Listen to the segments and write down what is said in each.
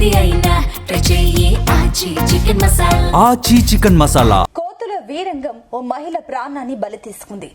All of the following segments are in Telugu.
ఏది అయినా ట్రై చెయ్యి ఆచి చికెన్ మసాలా. ఆచి చికెన్ మసాలా. కోతుల వీరంగం ఓ మహిళ ప్రాణాన్ని బలి తీసుకుంది.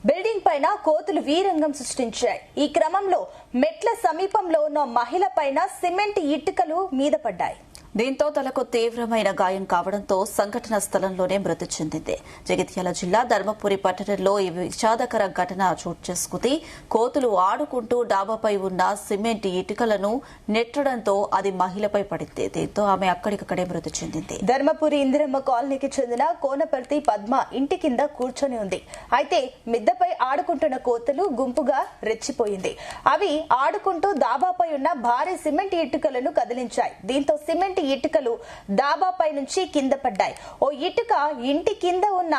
బిల్డింగ్ పైన కోతులు వీరంగం సృష్టించాయి. ఈ క్రమంలో మెట్ల సమీపంలో ఉన్న మహిళ పైన సిమెంట్ ఇటుకలు మీద పడ్డాయి. దీంతో తలకు తీవ్రమైన గాయం కావడంతో సంఘటన స్థలంలోనే మృతి చెందింది. జగిత్యాల జిల్లా ధర్మపురి పట్టణంలో ఈ విషాదకర ఘటన చోటు చేసుకుంది. కోతులు ఆడుకుంటూ డాబాపై ఉన్న సిమెంట్ ఇటుకలను నెట్టడంతో అది మహిళపై పడింది. దీంతో ఆమె అక్కడికక్కడే మృతి చెందింది. ధర్మపురి ఇందిరమ్మ కాలనీకి చెందిన కోనపర్తి పద్మ ఇంటి కింద కూర్చొని ఉంది. అయితే మిద్దపై ఆడుకుంటున్న కోతులు గుంపుగా రెచ్చిపోయింది. అవి ఆడుకుంటూ డాబాపై ఉన్న భారీ సిమెంట్ ఇటుకలను కదిలించాయి. దీంతో సిమెంట్ ఇటుకలు డాబాపై నుంచి కింద పడ్డాయి. ఓ ఇటుక ఇంటి కింద ఉన్న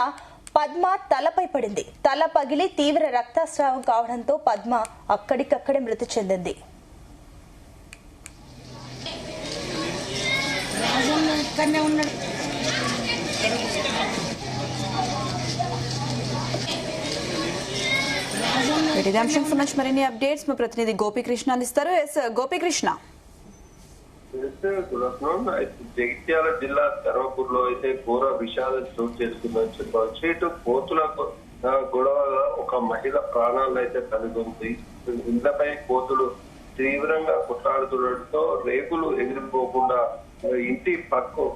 పద్మ తలపై పడింది. తల పగిలి తీవ్ర రక్తస్రావం కావడంతో పద్మ అక్కడికక్కడే మృతి చెందింది. మరిన్ని అప్డేట్స్ మా ప్రతినిధి గోపీకృష్ణ అందిస్తారు. గోపీకృష్ణ, జగిత్యాల జిల్లా ధర్మపూర్లో అయితే ఘోర విషాదం చోటు చేసుకుందని చెప్పవచ్చు. ఇటు కోతుల గొడవగా ఒక మహిళ ప్రాణాలను అయితే కలుగుతుంది. ఇళ్లపై కోతులు తీవ్రంగా కొట్లాడుతుండటంతో రేకులు ఎగిరిపోకుండా ఇంటి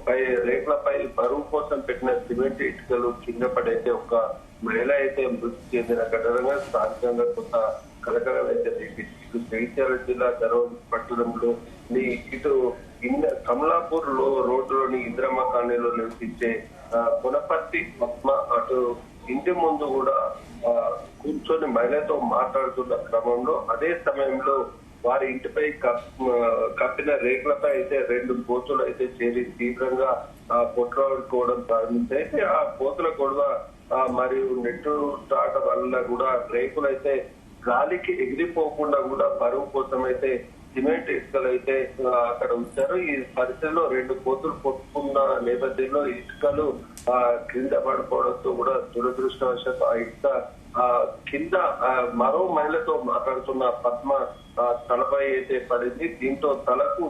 పై రేకులపై బరువు కోసం పెట్టిన సిమెంట్ ఇటుకలు కింద పడైతే ఒక మహిళ అయితే మృతి చెందిన ఘటనగా స్థానికంగా కొంత కలకలం అయితే ఇటు జగిత్యాల జిల్లా ధర్మపురి పట్టణంలో ఇటు కమలాపూర్ రోడ్డులోని ఇందిరమ్మ కాలనీలో నివసించే కొనపర్తి పద్మ అటు ఇంటి ముందు కూడా కూర్చొని మహిళతో మాట్లాడుతున్న క్రమంలో అదే సమయంలో వారి ఇంటిపై కప్పిన రేకులపై అయితే 2 కోతులు అయితే చేరి తీవ్రంగా కొట్లాడుకోవడం ప్రారంభించాయి. అయితే ఆ కోతుల గొడవ మరియు నెట్టుటాట వల్ల కూడా రేకులు అయితే గాలికి ఎగిరిపోకుండా కూడా బరువు కోసం అయితే సిమెంట్ ఇటుకలు అయితే అక్కడ ఉంచారు. ఈ పరిస్థితిలో 2 కోతులు కొట్టుకున్న నేపథ్యంలో ఇటుకలు కింద పడిపోవడంతో కూడా దురదృష్టవశాత్తు ఆ ఇటుక కింద మరో మహిళతో మాట్లాడుతున్న పద్మ తలపై అయితే పడింది. దీంతో తలకు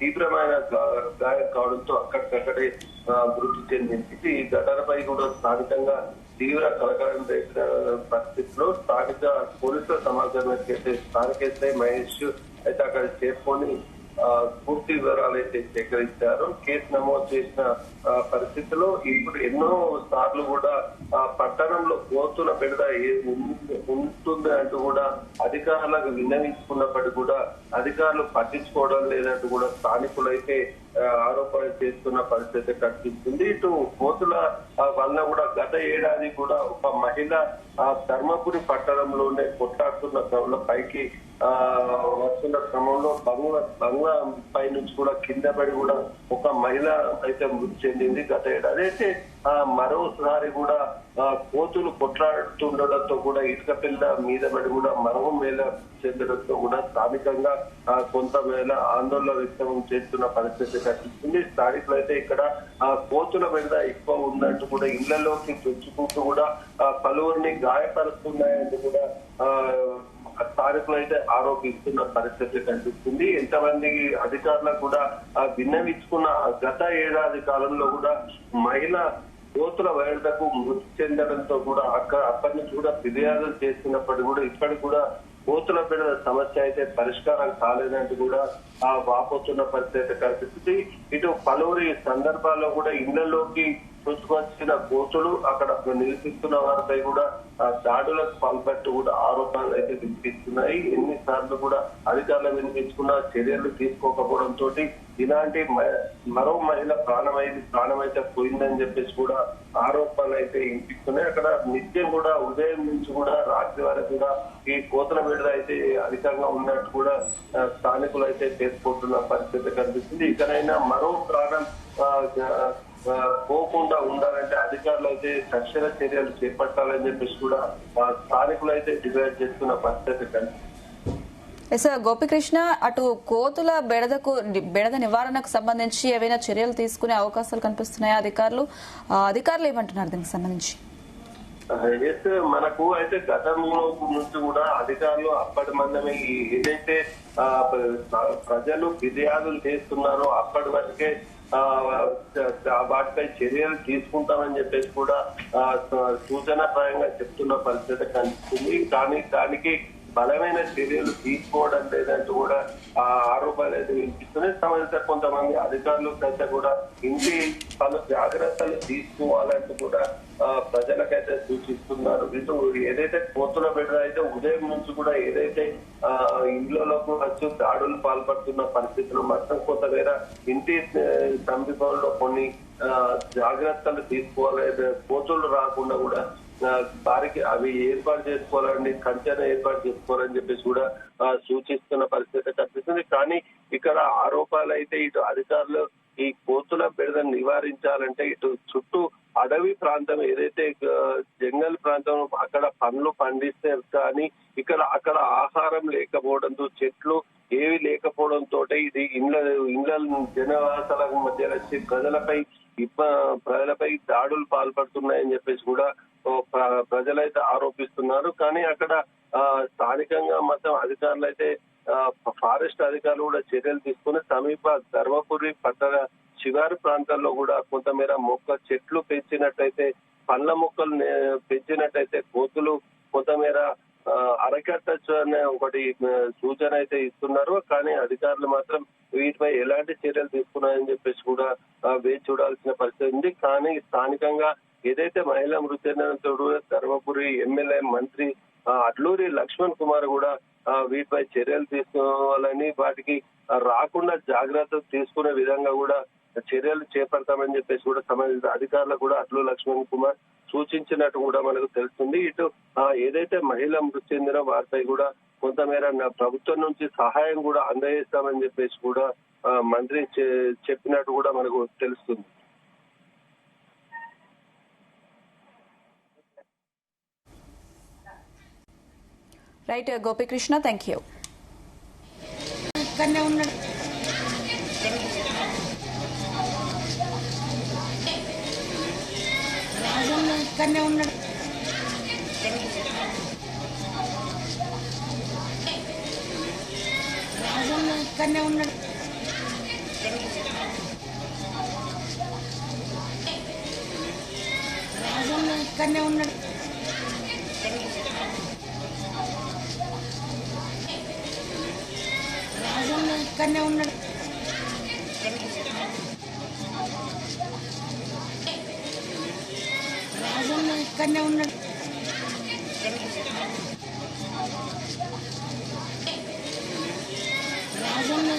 తీవ్రమైన గాయం కావడంతో అక్కడికక్కడే మృతి చెందింది. ఈ ఘటనపై కూడా స్థానికంగా తీవ్ర కలకలం రేపిన పరిస్థితిలో స్థానిక పోలీసుల సమాచారం అయితే స్థానిక ఎస్ఐ మహేష్ అయితే అక్కడ చేరుకొని పూర్తి వివరాలు అయితే సేకరించారు. కేసు నమోదు చేసిన పరిస్థితిలో ఇప్పుడు ఎన్నో సార్లు కూడా పట్టణంలో కోతుల బెడద ఉంటుంది అంటూ కూడా అధికారులకు విన్నవించుకున్నప్పటికీ కూడా అధికారులు పట్టించుకోవడం లేదంటూ కూడా స్థానికులు అయితే ఆరోపణలు చేస్తున్న పరిస్థితి కనిపిస్తుంది. ఇటు కోతుల వల్ల కూడా గత ఏడాది కూడా ఒక మహిళ ధర్మపురి పట్టణంలోనే కొట్లాడుతున్న క్రమంలో పైకి వస్తున్న క్రమంలో బంగ్లా పై నుంచి కూడా కింద పడి కూడా ఒక మహిళ అయితే మృతి చెందింది గత ఏడాది. అయితే మరోసారి కూడా కోతులు కొట్లాడుతుండడంతో కూడా ఇటుక పిల్ల మీద పడి కూడా మరో మేళ చెందడంతో కూడా స్థానికంగా కొంతమేళ ఆందోళన వ్యక్తం చేస్తున్న పరిస్థితి కనిపిస్తుంది. స్థానికులు అయితే ఇక్కడ కోతుల మీద ఎక్కువ ఉందంటూ కూడా ఇళ్లలోకి చొచ్చుకుంటూ కూడా పలువురిని గాయపరుస్తున్నాయంటూ కూడా స్థానికులు అయితే ఆరోపిస్తున్న పరిస్థితి కనిపిస్తుంది. ఎంతమంది అధికారులకు కూడా విన్నవించుకున్న గత ఏడాది కాలంలో కూడా మహిళ కోతుల వేటకు మృతి చెందడంతో కూడా అప్పటి నుంచి కూడా ఫిర్యాదులు చేస్తున్నప్పటికీ కూడా ఇప్పటికి కూడా కోతుల బెడద సమస్య అయితే పరిష్కారం కాలేదంటూ కూడా వాపోతున్న పరిస్థితి కనిపిస్తుంది. ఇటు పలువురి సందర్భాల్లో కూడా ఇళ్లలోకి చూసుకొచ్చిన కోతులు అక్కడ నివసిస్తున్న వారిపై కూడా దాడులకు పాల్పట్టు కూడా ఆరోపణలు అయితే వినిపిస్తున్నాయి. ఎన్నిసార్లు కూడా అధికారులు వినిపించుకున్న చర్యలు తీసుకోకపోవడంతో ఇలాంటి మరో మహిళ ప్రాణమైతే పోయిందని చెప్పేసి కూడా ఆరోపణలు అయితే వినిపిస్తున్నాయి. అక్కడ నిత్యం కూడా ఉదయం నుంచి కూడా రాత్రి వరకు కూడా ఈ కోతుల మీద అయితే అధికంగా ఉన్నట్టు కూడా స్థానికులు అయితే చేసుకుంటున్న పరిస్థితి కనిపిస్తుంది. ఇకనైనా మరో ప్రాణం పోకుండా ఉండాలంటే అధికారులు అయితే తక్షణ చర్యలు చేపట్టాలని చెప్పేసి కూడా స్థానికులు అయితే డిమాండ్ చేస్తున్న పరిస్థితి కనిపిస్తుంది. గోపికృష్ణ, అటు కోతుల బెడద నివారణకు సంబంధించి ఏవైనా చర్యలు తీసుకునే అవకాశాలు కనిపిస్తున్నాయా? అధికారులు ఏమంటున్నారు దీనికి సంబంధించి? ఎస్, మనకు అయితే గతంలో నుంచి కూడా అధికారులు అప్పటి మందమే ఏదైతే ప్రజలు ఫిర్యాదులు చేస్తున్నారో అప్పటి వరకే వాటిపై చర్యలు తీసుకుంటామని చెప్పేసి కూడా సూచనప్రాయంగా చెప్తున్న పరిస్థితి కనిపిస్తుంది. కానీ దానికి బలమైన చర్యలు తీసుకోవడం లేదంటూ కూడా ఆ ఆరోపణలు అయితే వినిపిస్తున్నాయి. సంబంధిత కొంతమంది అధికారులు అయితే కూడా ఇంటి పలు జాగ్రత్తలు తీసుకోవాలంటూ కూడా ప్రజలకైతే సూచిస్తున్నారు. ఇటు ఏదైతే కోతుల బిడ్డ అయితే ఉదయం నుంచి కూడా ఏదైతే ఇండ్లలోకి వచ్చి దాడులు పాల్పడుతున్న పరిస్థితులు మొత్తం కొంతమేర ఇంటి సమీపంలో కొన్ని జాగ్రత్తలు తీసుకోవాలి, కోతులు రాకుండా కూడా వారికి అవి ఏర్పాటు చేసుకోవాలండి, కంచెను ఏర్పాటు చేసుకోవాలని చెప్పేసి కూడా సూచిస్తున్న పరిస్థితి కనిపిస్తుంది. కానీ ఇక్కడ ఆరోపణలు అయితే ఇటు అధికారులు ఈ కోతుల బెడదను నివారించాలంటే ఇటు చుట్టూ అడవి ప్రాంతం ఏదైతే జంగల్ ప్రాంతం అక్కడ పండ్లు పండిస్తే కానీ అక్కడ ఆహారం లేకపోవడంతో చెట్లు ఏవి లేకపోవడంతో ఇది ఇండ్ల జనవాసాల మధ్య వచ్చి ప్రజలపై దాడులు పాల్పడుతున్నాయని చెప్పేసి కూడా ప్రజలైతే ఆరోపిస్తున్నారు. కానీ అక్కడ స్థానికంగా మొత్తం అధికారులు అయితే ఫారెస్ట్ అధికారులు కూడా చర్యలు తీసుకుని సమీప ధర్మపురి పట్టణ శివారు ప్రాంతాల్లో కూడా కొంతమేర చెట్లు పెంచినట్టయితే పండ్ల మొక్కలు పెంచినట్టయితే కోతులు కొంతమేర అరకట్టచ్చు అనే ఒకటి సూచన అయితే ఇస్తున్నారు. కానీ అధికారులు మాత్రం వీటిపై ఎలాంటి చర్యలు తీసుకున్నారని చెప్పేసి కూడా వేచి చూడాల్సిన పరిస్థితి ఉంది. కానీ స్థానికంగా ఏదైతే మహిళా మృతి చెందినతో ధర్మపురి ఎమ్మెల్యే మంత్రి అడ్లూరి లక్ష్మణ్ కుమార్ కూడా వీటిపై చర్యలు తీసుకోవాలని వాటికి రాకుండా జాగ్రత్తలు తీసుకునే విధంగా కూడా చర్యలు చేపడతామని చెప్పేసి కూడా సంబంధిత అధికారులకు కూడా అడ్లూరి లక్ష్మణ్ కుమార్ సూచించినట్టు కూడా మనకు తెలుస్తుంది. ఇటు ఏదైతే మహిళ మృతి చెందిన వారిపై కూడా కొంతమేర ప్రభుత్వం నుంచి సహాయం కూడా అందజేస్తామని చెప్పేసి కూడా మంత్రి చెప్పినట్టు కూడా మనకు తెలుస్తుంది. Right Gopikrishna, thank you. ఇక్కడనే ఉన్నాడు. ఇక్కడనే ఉన్నాడు. ఇక్కడనే ఉన్నాడు. ఇక్కడనే ఉన్నాడు. ఇక్కడనే ఉన్నాడు. ఇక్కడనే ఉన్నాడు.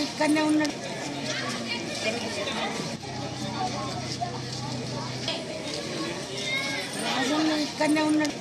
ఇక్కడనే ఉన్నాడు. ఇక్కడనే ఉన్నాడు.